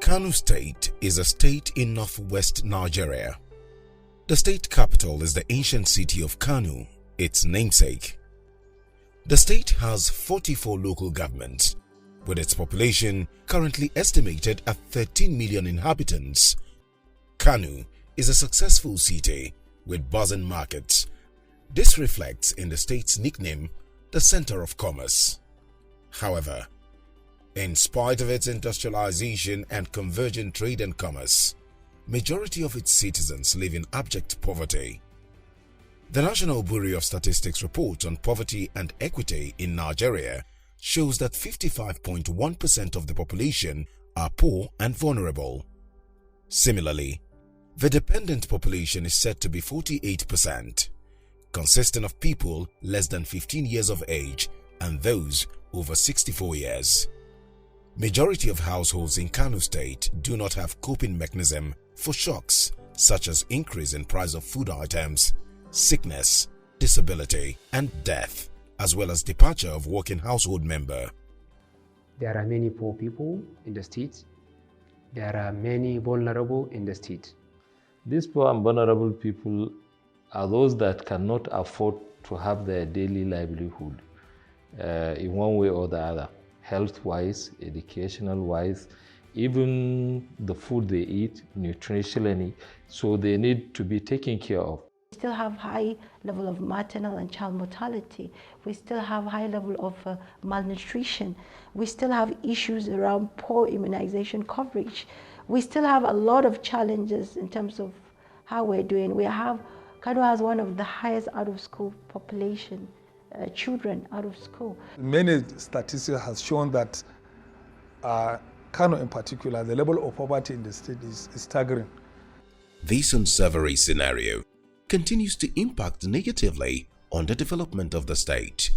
Kano State is a state in northwest Nigeria. The state capital is the ancient city of Kano, its namesake. The state has 44 local governments, with its population currently estimated at 13 million inhabitants. Kano is a successful city with buzzing markets. This reflects in the state's nickname, the Center of Commerce. However, in spite of its industrialization and convergent trade and commerce, majority of its citizens live in abject poverty. The National Bureau of Statistics report on poverty and equity in Nigeria shows that 55.1% of the population are poor and vulnerable. Similarly, the dependent population is said to be 48%, consisting of people less than 15 years of age and those over 64 years. Majority of households in Kano State do not have coping mechanism for shocks such as increase in price of food items, sickness, disability, and death, as well as departure of working household member. There are many poor people in the state. There are many vulnerable in the state. These poor and vulnerable people are those that cannot afford to have their daily livelihood in one way or the other, health-wise, educational-wise, even the food they eat, nutritionally, so they need to be taken care of. We still have high level of maternal and child mortality. We still have high level of malnutrition. We still have issues around poor immunization coverage. We still have a lot of challenges in terms of how we're doing. Kano has one of the highest out-of-school population, children out of school. Many statistics have shown that Kano in particular, the level of poverty in the state is staggering. This unsavory scenario continues to impact negatively on the development of the state,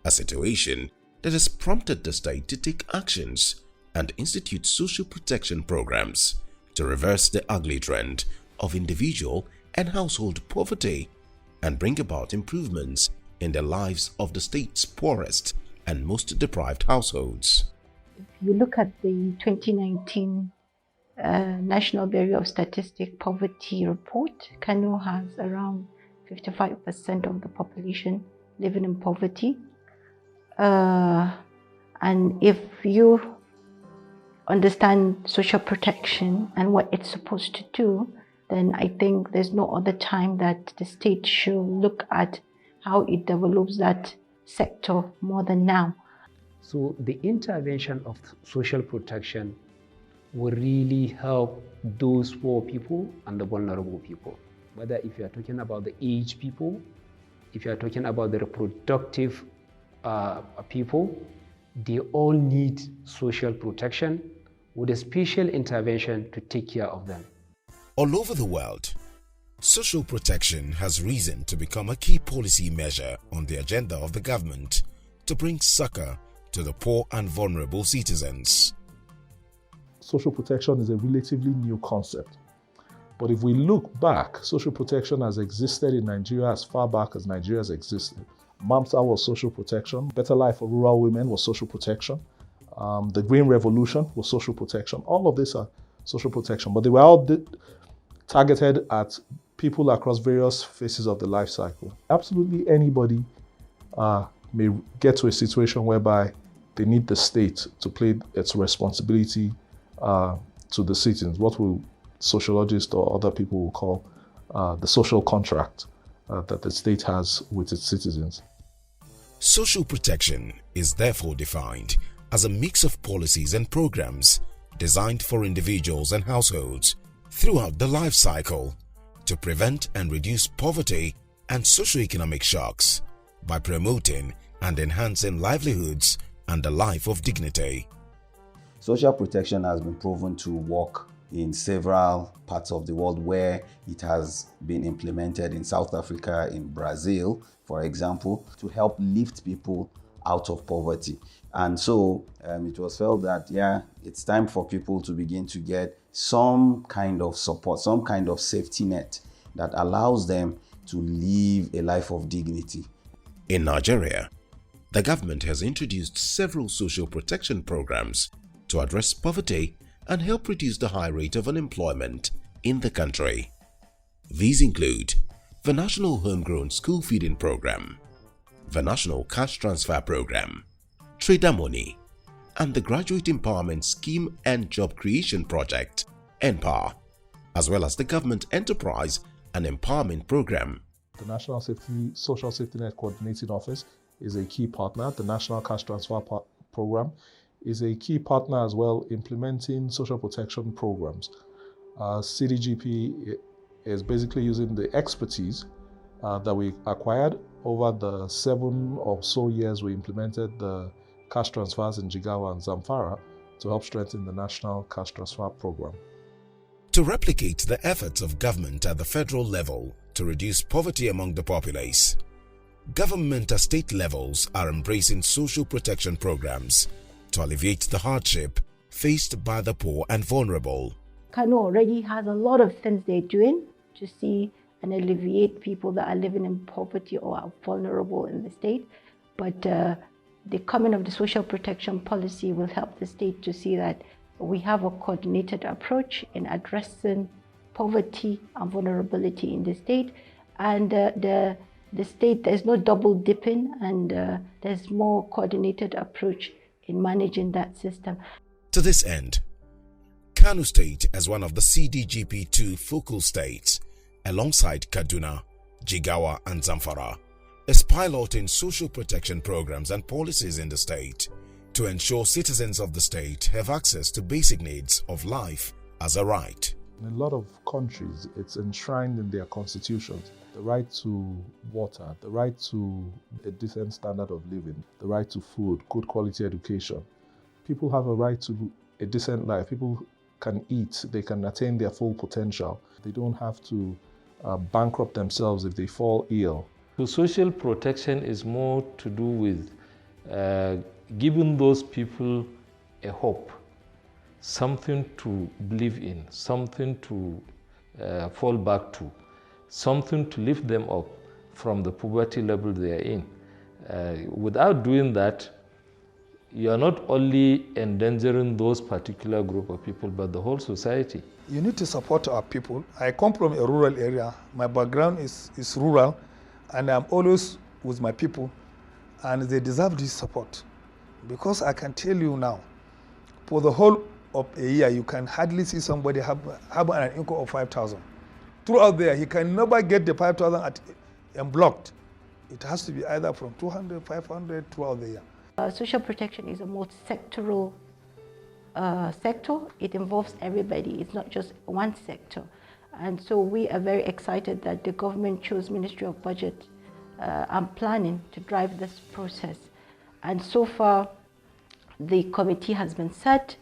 a situation that has prompted the state to take actions and institute social protection programs to reverse the ugly trend of individual and household poverty and bring about improvements in the lives of the state's poorest and most deprived households. If you look at the 2019 National Bureau of Statistics Poverty Report, Kano has around 55% of the population living in poverty. And if you understand social protection and what it's supposed to do, then I think there's no other time that the state should look at how it develops that sector more than now. So the intervention of social protection will really help those poor people and the vulnerable people. Whether if you are talking about the aged people, if you are talking about the reproductive people, they all need social protection with a special intervention to take care of them. All over the world, social protection has risen to become a key policy measure on the agenda of the government to bring succor to the poor and vulnerable citizens. Social protection is a relatively new concept. But if we look back, social protection has existed in Nigeria as far back as Nigeria has existed. MAMSA was social protection. Better Life for Rural Women was social protection. The Green Revolution was social protection. All of these are social protection, but they were all targeted at people across various phases of the life cycle. Absolutely anybody may get to a situation whereby they need the state to play its responsibility to the citizens, what will sociologists or other people will call the social contract that the state has with its citizens. Social protection is therefore defined as a mix of policies and programs designed for individuals and households throughout the life cycle to prevent and reduce poverty and socioeconomic shocks by promoting and enhancing livelihoods and a life of dignity. Social protection has been proven to work in several parts of the world where it has been implemented in South Africa, in Brazil, for example, to help lift people out of poverty. And so it was felt that, it's time for people to begin to get some kind of support, some kind of safety net that allows them to live a life of dignity. In Nigeria, the government has introduced several social protection programs to address poverty and help reduce the high rate of unemployment in the country. These include the National Homegrown School Feeding Program, the National Cash Transfer Program, Trader Money, and the Graduate Empowerment Scheme and Job Creation Project, NPAR, as well as the Government Enterprise and Empowerment Program. The National Social Safety Net Coordinating Office is a key partner. The National Cash Transfer Program is a key partner as well, implementing social protection programs. CDGP is basically using the expertise that we acquired over the 7 or so years we implemented the cash transfers in Jigawa and Zamfara to help strengthen the National Cash Transfer Program. To replicate the efforts of government at the federal level to reduce poverty among the populace, government at state levels are embracing social protection programs to alleviate the hardship faced by the poor and vulnerable. Kano already has a lot of things they're doing to see and alleviate people that are living in poverty or are vulnerable in the state. But the coming of the social protection policy will help the state to see that we have a coordinated approach in addressing poverty and vulnerability in the state. And the state, there's no double dipping, and there's more coordinated approach in managing that system. To this end, Kano State, as one of the CDGP2 focal states, alongside Kaduna, Jigawa and Zamfara, is piloting social protection programs and policies in the state to ensure citizens of the state have access to basic needs of life as a right. In a lot of countries, it's enshrined in their constitutions. The right to water, the right to a decent standard of living, the right to food, good quality education. People have a right to a decent life. People can eat, they can attain their full potential. They don't have to bankrupt themselves if they fall ill. So social protection is more to do with giving those people a hope, something to believe in, something to fall back to, something to lift them up from the poverty level they are in. Without doing that, you are not only endangering those particular group of people, but the whole society. You need to support our people. I come from a rural area. My background is rural, and I'm always with my people, and they deserve this support. Because I can tell you now, for the whole of a year, you can hardly see somebody have an income of 5,000. Throughout there, he can never get the 5,000 and blocked. It has to be either from 200, 500 throughout the year. Social protection is a multi-sectoral sector. It involves everybody. It's not just one sector. And so we are very excited that the government chose Ministry of Budget and Planning to drive this process. And so far, the committee has been set.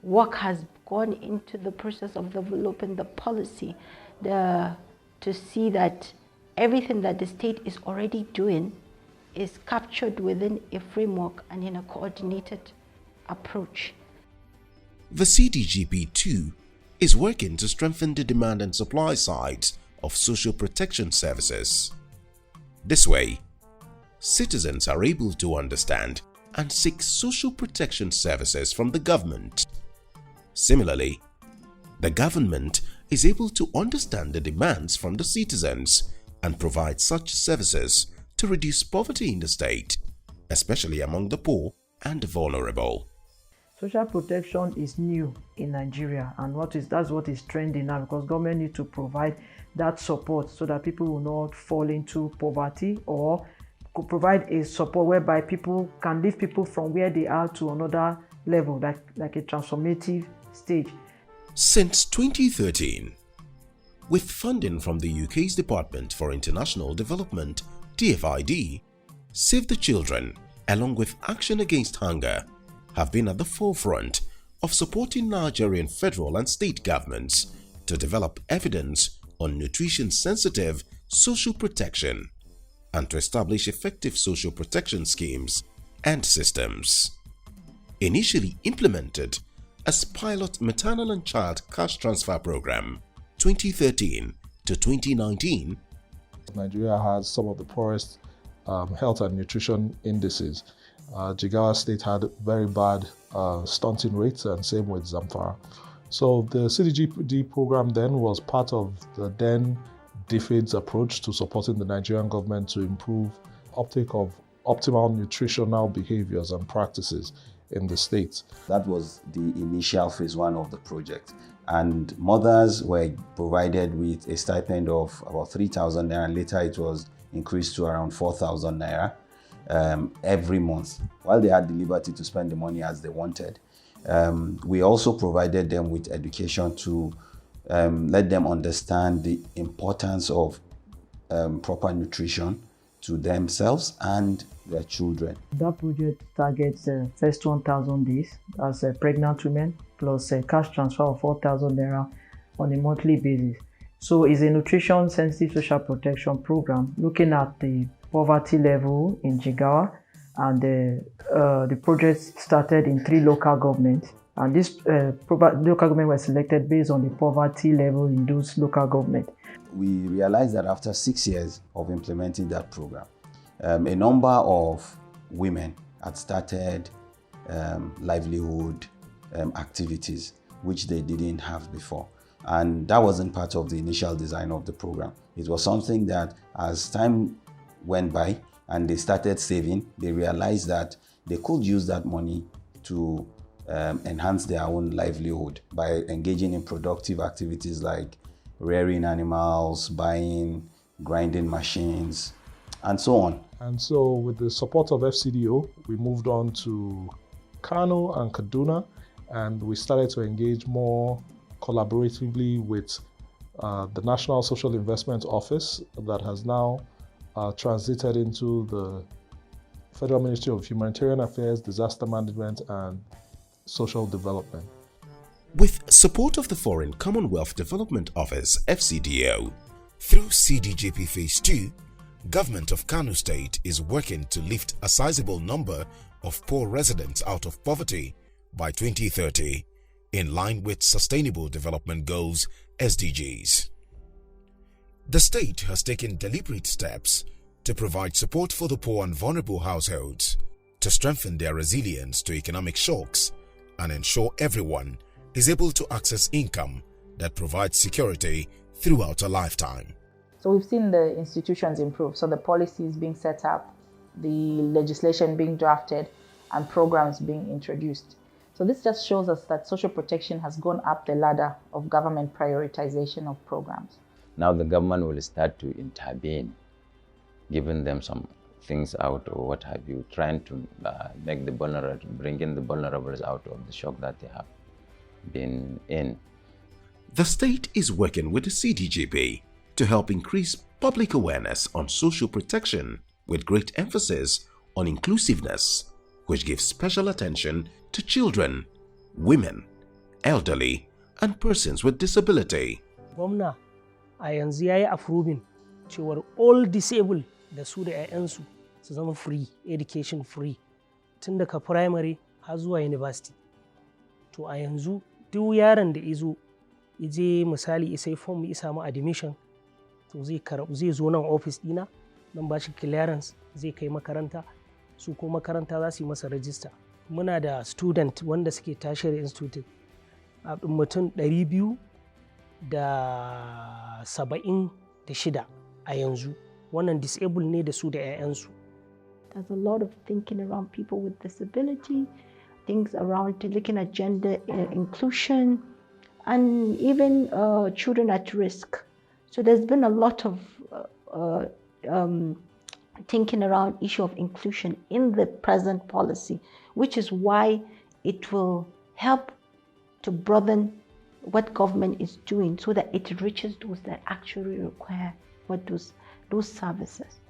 Work has gone into the process of developing the policy to see that everything that the state is already doing is captured within a framework and in a coordinated approach. The CDGP too is working to strengthen the demand and supply sides of social protection services. This way, citizens are able to understand and seek social protection services from the government. Similarly, the government is able to understand the demands from the citizens and provide such services to reduce poverty in the state, especially among the poor and vulnerable. Social protection is new in Nigeria, and that's what is trending now, because government need to provide that support so that people will not fall into poverty, or could provide a support whereby people can lift people from where they are to another level, like a transformative stage. Since 2013, with funding from the UK's Department for International Development, DFID, Save the Children, along with Action Against Hunger, have been at the forefront of supporting Nigerian federal and state governments to develop evidence on nutrition-sensitive social protection and to establish effective social protection schemes and systems. Initially implemented as pilot maternal and child cash transfer program 2013 to 2019, Nigeria has some of the poorest health and nutrition indices. Jigawa State had very bad stunting rates, and same with Zamfara. So the CDGP program then was part of the then DFID's approach to supporting the Nigerian government to improve uptake of optimal nutritional behaviors and practices in the state. That was the initial phase 1 of the project. And mothers were provided with a stipend of about 3,000 naira, and later it was increased to around 4,000 naira every month, while they had the liberty to spend the money as they wanted. We also provided them with education to let them understand the importance of proper nutrition to themselves and their children. That project targets first 1,000 days as pregnant women, plus a cash transfer of 4,000 naira on a monthly basis. So it's a nutrition-sensitive social protection program looking at the poverty level in Jigawa, and the project started in 3 local governments. And this local government was selected based on the poverty level in those local governments. We realized that after 6 years of implementing that program, a number of women had started livelihood activities which they didn't have before. And that wasn't part of the initial design of the program. It was something that as time went by and they started saving, they realized that they could use that money to enhance their own livelihood by engaging in productive activities like rearing animals, buying grinding machines, and so on. And so with the support of FCDO, we moved on to Kano and Kaduna, and we started to engage more collaboratively with the National Social Investment Office that has now transited into the Federal Ministry of Humanitarian Affairs, Disaster Management and Social Development. With support of the Foreign Commonwealth Development Office (FCDO), through CDGP Phase 2, Government of Kano State is working to lift a sizable number of poor residents out of poverty by 2030, in line with Sustainable Development Goals (SDGs). The state has taken deliberate steps to provide support for the poor and vulnerable households, to strengthen their resilience to economic shocks and ensure everyone is able to access income that provides security throughout a lifetime. So we've seen the institutions improve, so the policies being set up, the legislation being drafted, and programs being introduced. So this just shows us that social protection has gone up the ladder of government prioritization of programs. Now the government will start to intervene, giving them some things out or what have you, trying to make the vulnerable, bring in the vulnerables out of the shock that they have been in. The state is working with the CDGP to help increase public awareness on social protection, with great emphasis on inclusiveness, which gives special attention to children, women, elderly, and persons with disability. Gwamna a yanzu ya yi approving cewar all disabled da su da 'ya'yansu su zama free, education free, tun daga primary har zuwa university. To a yanzu duk yaron da izo je misali isai form ya samu admission, to zai zo nan office dina, nan ba shi clearance, zai kai makaranta, su ko makaranta za su yi masa register. Muna da student wanda suke tertiary institute a mutum 276 a yanzu, wannan disabled ne da su da 'ya'yansu. There's a lot of thinking around people with disability, things around looking at gender inclusion, and even children at risk. So there's been a lot of thinking around issue of inclusion in the present policy, which is why it will help to broaden what government is doing so that it reaches those that actually require those services.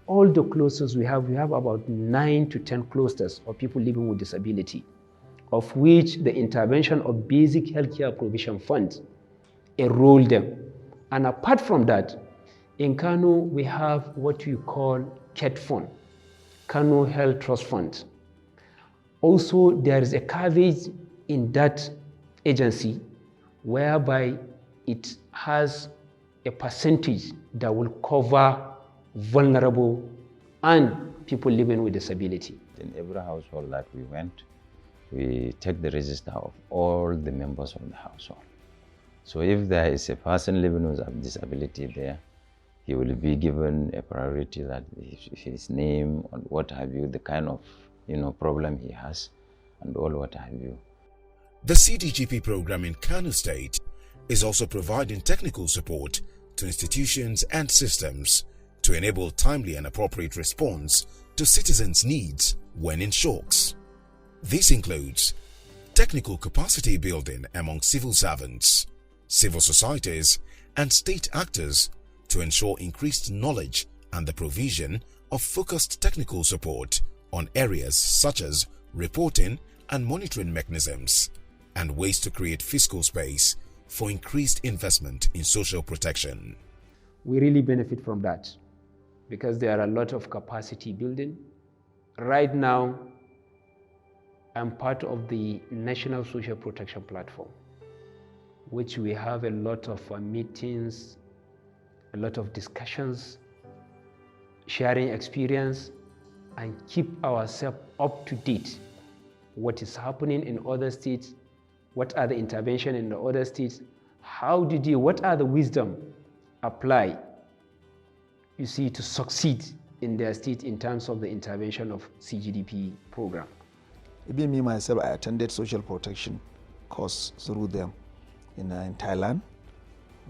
All the clusters we have about 9 to 10 clusters of people living with disability, of which the intervention of basic healthcare provision funds enroll them. And apart from that, in Kano, we have what we call KET Fund, Kano Health Trust Fund. Also, there is a coverage in that agency whereby it has a percentage that will cover vulnerable and people living with disability. In every household that we went, we take the register of all the members of the household. So if there is a person living with a disability there, he will be given a priority, that his name and what have you, the kind of problem he has, and all what have you. The CDGP program in Kano State is also providing technical support to institutions and systems to enable timely and appropriate response to citizens' needs when in shocks. This includes technical capacity building among civil servants, civil societies, and state actors to ensure increased knowledge and the provision of focused technical support on areas such as reporting and monitoring mechanisms, and ways to create fiscal space for increased investment in social protection. We really benefit from that because there are a lot of capacity building. Right now, I'm part of the National Social Protection Platform, which we have a lot of meetings, a lot of discussions, sharing experience, and keep ourselves up to date. What is happening in other states? What are the interventions in the other states? What are the wisdom apply, you see, to succeed in their state in terms of the intervention of CDGP program? Even me myself, I attended social protection course through them in Thailand.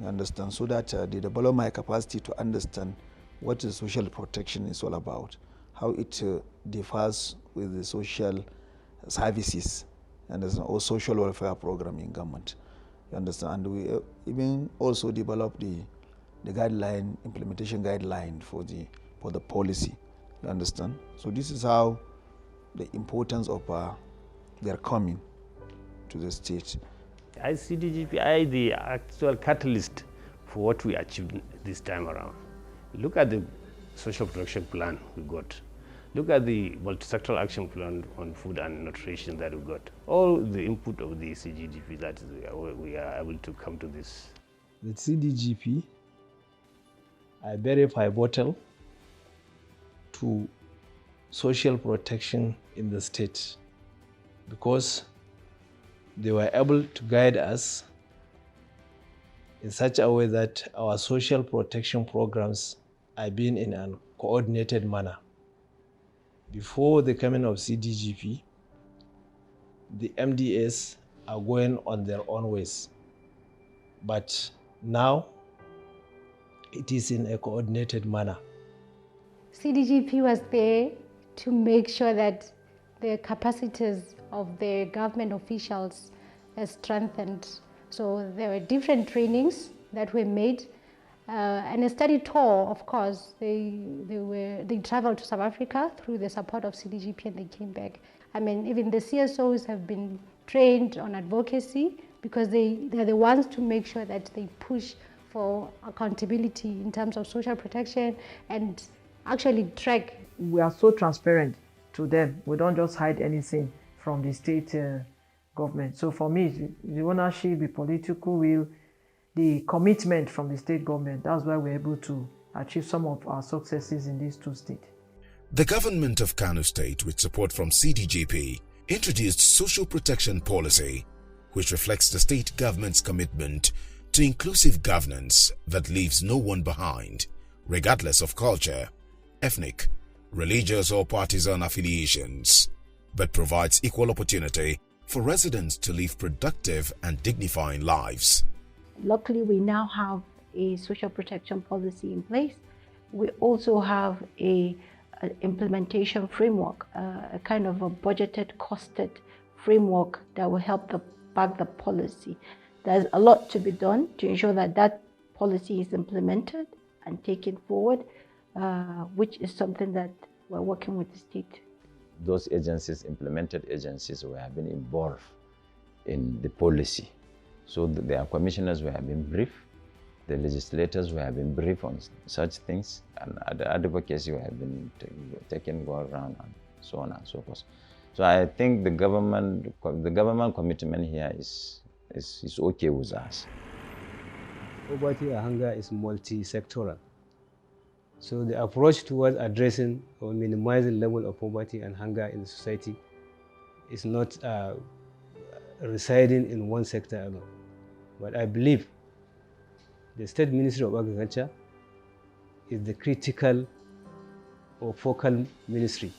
You understand, so that they develop my capacity to understand what the social protection is all about, how it differs with the social services, and or social welfare program in government. You understand, and we even also develop the guideline, implementation guideline for the policy. You understand, so this is how the importance of their coming to the state. CDGP, the actual catalyst for what we achieved this time around. Look at the social protection plan we got. Look at the multi-sectoral action plan on food and nutrition that we got. All the input of the CDGP, that we are able to come to this. The CDGP are very pivotal to social protection in the state because they were able to guide us in such a way that our social protection programs are being in a coordinated manner. Before the coming of CDGP, the MDAs are going on their own ways. But now, it is in a coordinated manner. CDGP was there to make sure that the capacities of the government officials are strengthened. So there were different trainings that were made, and a study tour, of course. They traveled to South Africa through the support of CDGP, and they came back. I mean, even the CSOs have been trained on advocacy because they're the ones to make sure that they push for accountability in terms of social protection and actually track. We are so transparent to them. We don't just hide anything from the state government. So for me, the ownership, the political will, the commitment from the state government, that's why we're able to achieve some of our successes in these two states. The government of Kano State, with support from CDGP, introduced social protection policy, which reflects the state government's commitment to inclusive governance that leaves no one behind, regardless of culture, ethnic, religious or partisan affiliations, but provides equal opportunity for residents to live productive and dignifying lives. Luckily, we now have a social protection policy in place. We also have an implementation framework, a kind of a budgeted, costed framework that will help back the policy. There's a lot to be done to ensure that that policy is implemented and taken forward, which is something that we're working with the state. Those agencies, implemented agencies, we have been involved in the policy. So their commissioners we have been briefed, the legislators we have been briefed on such things, and the advocacy we have been taken go around, and so on and so forth. So I think the government commitment here is okay with us. Poverty and hunger is multi-sectoral. So the approach towards addressing or minimizing the level of poverty and hunger in the society is not residing in one sector alone. But I believe the State Ministry of Agriculture is the critical or focal ministry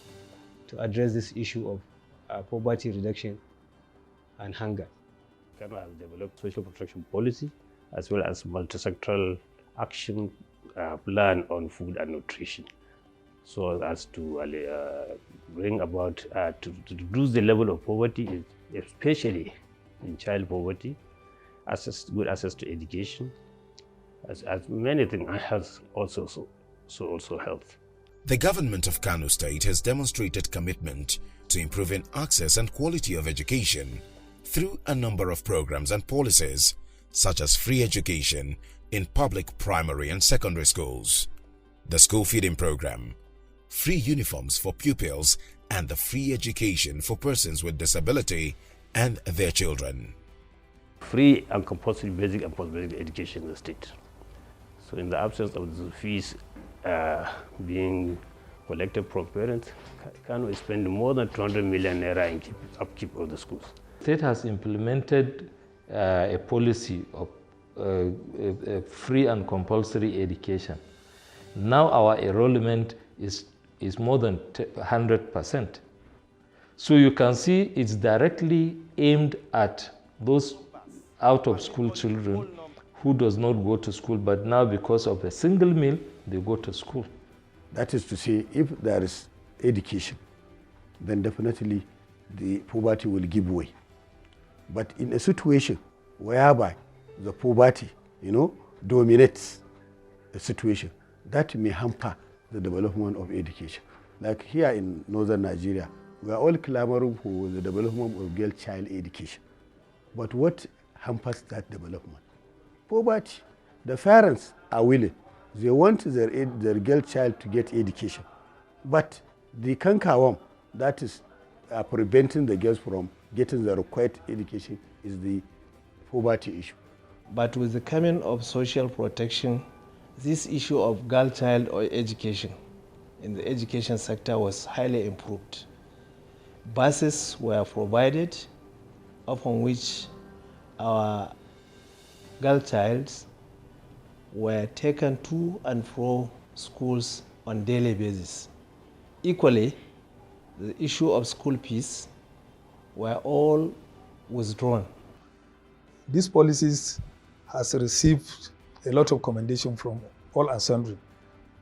to address this issue of poverty reduction and hunger. Kano has developed social protection policy as well as multi-sectoral action plan on food and nutrition, so as to bring about to reduce the level of poverty, especially in child poverty, good access to education, as many things, and health also health. The government of Kano State has demonstrated commitment to improving access and quality of education through a number of programs and policies, such as free education in public primary and secondary schools, the school feeding program, free uniforms for pupils, and the free education for persons with disability and their children. Free and compulsory basic and post-basic education in the state. So in the absence of the fees being collected from parents, Kano is spending more than 200 million naira in upkeep of the schools. The state has implemented a policy of free and compulsory education. Now our enrollment is more than 100%. So you can see it's directly aimed at those out-of-school children who does not go to school, but now because of a single meal, they go to school. That is to say, if there is education, then definitely the poverty will give way. But in a situation whereby the poverty, dominates the situation, that may hamper the development of education. Like here in northern Nigeria, we are all clamoring for the development of girl child education. But what hampers that development? Poverty. The parents are willing. They want their girl child to get education. But the cankerworm that is preventing the girls from getting the required education is the poverty issue. But with the coming of social protection, this issue of girl child or education in the education sector was highly improved. Buses were provided upon which our girl childs were taken to and from schools on daily basis. Equally, the issue of school fees were all withdrawn. These policies has received a lot of commendation from all and sundry,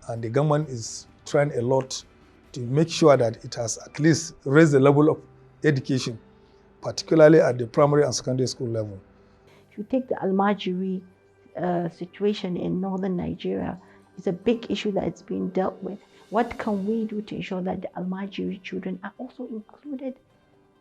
and the government is trying a lot to make sure that it has at least raised the level of education, particularly at the primary and secondary school level. If you take the Almajiri situation in northern Nigeria, it's a big issue that it's being dealt with. What can we do to ensure that the Almajiri children are also included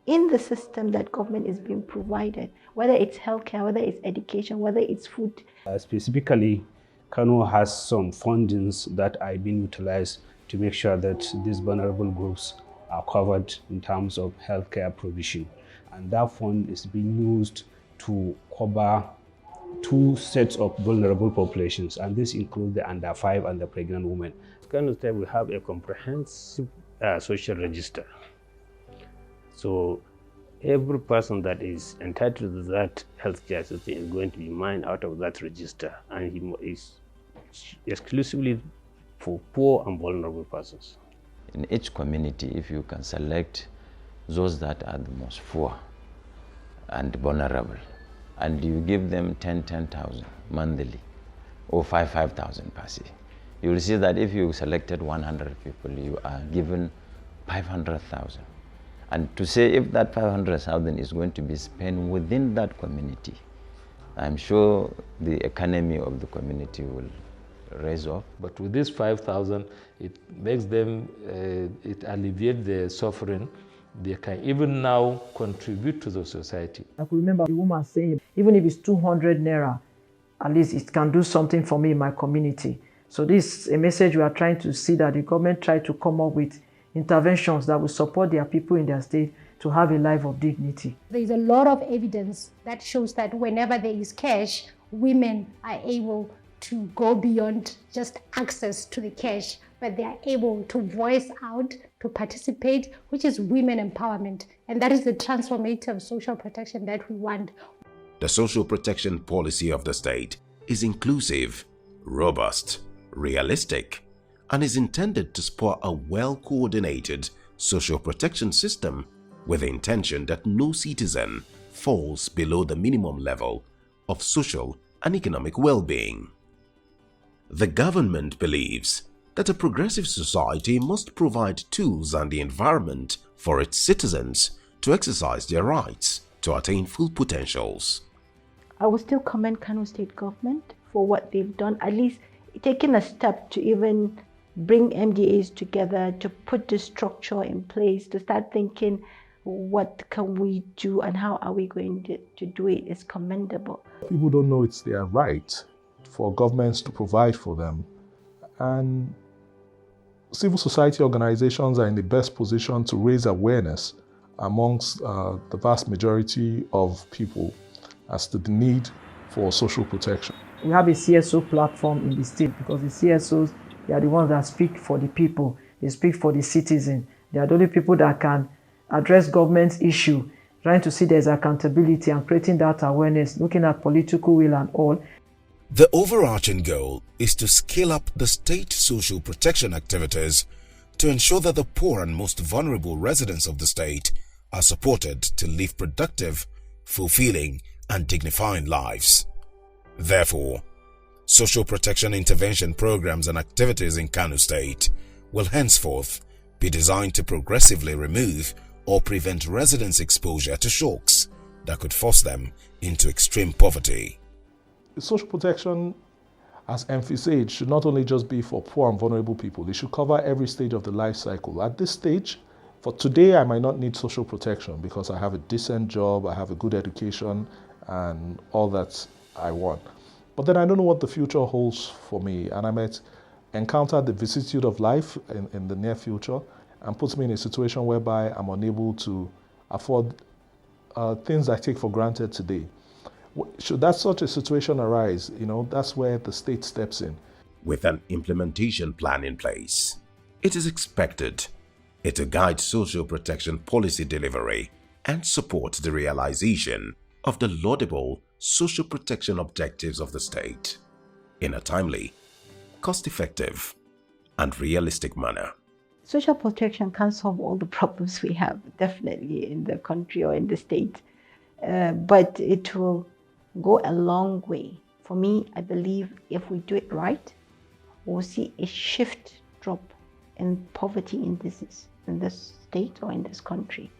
in the system that government is being provided, whether it's healthcare, whether it's education, whether it's food? Specifically, Kano has some fundings that are being utilized to make sure that these vulnerable groups are covered in terms of healthcare provision. And that fund is being used to cover 2 sets of vulnerable populations, and this includes the under 5 and the pregnant women. Kano State will have a comprehensive social register. So every person that is entitled to that healthcare system is going to be mined out of that register, and he is exclusively for poor and vulnerable persons. In each community, if you can select those that are the most poor and vulnerable, and you give them 10,000 monthly or 5,000 per se, you will see that if you selected 100 people, you are given 500,000. And to say if that 500,000 is going to be spent within that community, I'm sure the economy of the community will raise up. But with this 5,000, it makes them, it alleviates the suffering. They can even now contribute to the society. I could remember the woman saying, even if it's 200 naira, at least it can do something for me in my community. So this is a message we are trying to see, that the government try to come up with interventions that will support their people in their state to have a life of dignity. There is a lot of evidence that shows that whenever there is cash, women are able to go beyond just access to the cash, but they are able to voice out, to participate, which is women empowerment. And that is the transformative social protection that we want. The social protection policy of the state is inclusive, robust, realistic, and is intended to spur a well-coordinated social protection system with the intention that no citizen falls below the minimum level of social and economic well-being. The government believes that a progressive society must provide tools and the environment for its citizens to exercise their rights to attain full potentials. I will still commend Kano State Government for what they've done, at least taking a step to even bring MDAs together, to put the structure in place, to start thinking what can we do and how are we going to do it is commendable. People don't know it's their right for governments to provide for them, and civil society organizations are in the best position to raise awareness amongst the vast majority of people as to the need for social protection. We have a CSO platform in the state because the CSOs, they are the ones that speak for the people, they speak for the citizen. They are the only people that can address government's issue, trying to see there's accountability and creating that awareness, looking at political will and all. The overarching goal is to scale up the state social protection activities to ensure that the poor and most vulnerable residents of the state are supported to live productive, fulfilling, and dignifying lives. Therefore, social protection intervention programs and activities in Kano State will henceforth be designed to progressively remove or prevent residents' exposure to shocks that could force them into extreme poverty. Social protection, as emphasized, should not only just be for poor and vulnerable people, it should cover every stage of the life cycle. At this stage, for today, I might not need social protection because I have a decent job, I have a good education, and all that I want. But then I don't know what the future holds for me, and I might encounter the vicissitude of life in the near future and puts me in a situation whereby I'm unable to afford things I take for granted today. Should that such a situation arise, that's where the state steps in. With an implementation plan in place, it is expected it to guide social protection policy delivery and support the realization of the laudable social protection objectives of the state in a timely, cost-effective, and realistic manner. Social protection can't solve all the problems we have, definitely, in the country or in the state, but it will go a long way. For me, I believe if we do it right, we'll see a drop in poverty in this state or in this country.